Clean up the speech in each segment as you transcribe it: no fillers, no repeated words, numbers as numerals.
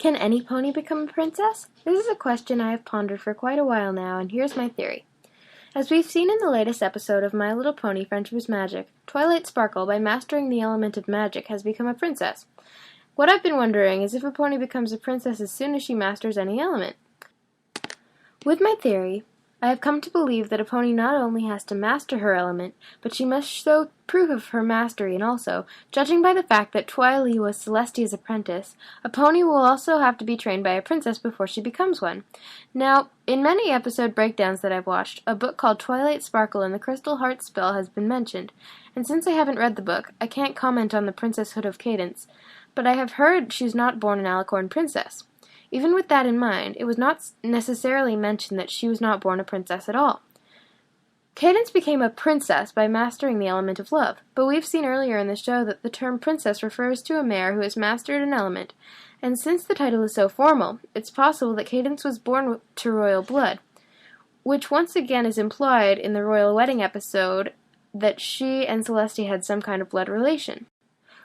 Can any pony become a princess? This is a question I have pondered for quite a while now, and here's my theory. As we've seen in the latest episode of My Little Pony: Friendship is Magic, Twilight Sparkle, by mastering the element of magic, has become a princess. What I've been wondering is if a pony becomes a princess as soon as she masters any element. With my theory, I have come to believe that a pony not only has to master her element, but she must show proof of her mastery, and also, judging by the fact that Twily was Celestia's apprentice, a pony will also have to be trained by a princess before she becomes one. Now, in many episode breakdowns that I've watched, a book called Twilight Sparkle and the Crystal Heart Spell has been mentioned, and since I haven't read the book, I can't comment on the princesshood of Cadence, but I have heard she's not born an Alicorn princess. Even with that in mind, it was not necessarily mentioned that she was not born a princess at all. Cadence became a princess by mastering the element of love, but we've seen earlier in the show that the term princess refers to a mare who has mastered an element, and since the title is so formal, it's possible that Cadence was born to royal blood, which once again is implied in the royal wedding episode that she and Celestia had some kind of blood relation,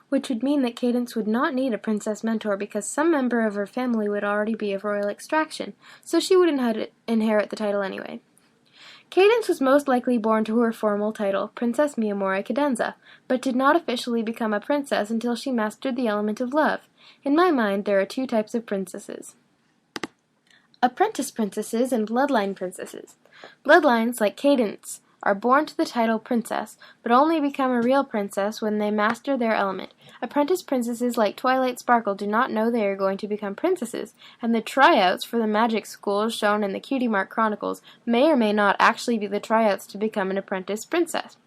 which would mean that Cadence would not need a princess mentor because some member of her family would already be of royal extraction, so she would inherit the title anyway. Cadence was most likely born to her formal title, Princess Miyamori Cadenza, but did not officially become a princess until she mastered the element of love. In my mind, there are two types of princesses: apprentice princesses and bloodline princesses. Bloodlines, like Cadence, are born to the title princess, but only become a real princess when they master their element. Apprentice princesses like Twilight Sparkle do not know they are going to become princesses, and the tryouts for the magic schools shown in the Cutie Mark Chronicles may or may not actually be the tryouts to become an apprentice princess,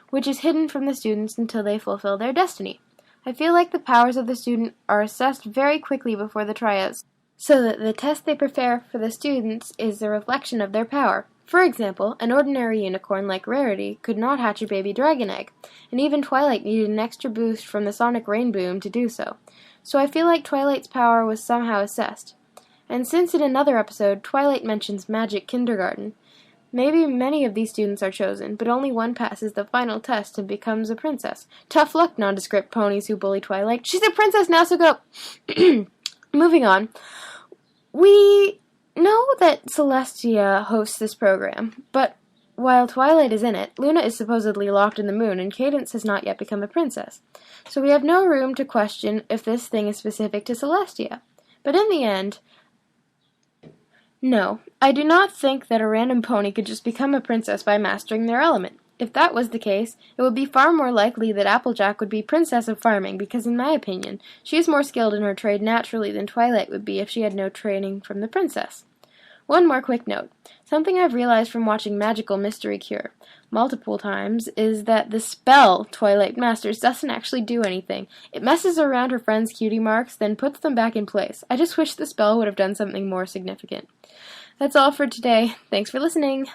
which is hidden from the students until they fulfill their destiny. I feel like the powers of the student are assessed very quickly before the tryouts, so that the test they prepare for the students is the reflection of their power. For example, an ordinary unicorn like Rarity could not hatch a baby dragon egg, and even Twilight needed an extra boost from the sonic rain boom to do so. So I feel like Twilight's power was somehow assessed. And since in another episode Twilight mentions magic kindergarten, maybe many of these students are chosen, but only one passes the final test and becomes a princess. Tough luck, nondescript ponies who bully Twilight. She's a princess now, so go! Moving on. We know that Celestia hosts this program, but while Twilight is in it, Luna is supposedly locked in the moon, and Cadence has not yet become a princess. So we have no room to question if this thing is specific to Celestia. But in the end, no, I do not think that a random pony could just become a princess by mastering their element. If that was the case, it would be far more likely that Applejack would be Princess of Farming, because in my opinion, she is more skilled in her trade naturally than Twilight would be if she had no training from the princess. One more quick note. Something I've realized from watching Magical Mystery Cure multiple times is that the spell Twilight masters doesn't actually do anything. It messes around her friends' cutie marks, then puts them back in place. I just wish the spell would have done something more significant. That's all for today. Thanks for listening.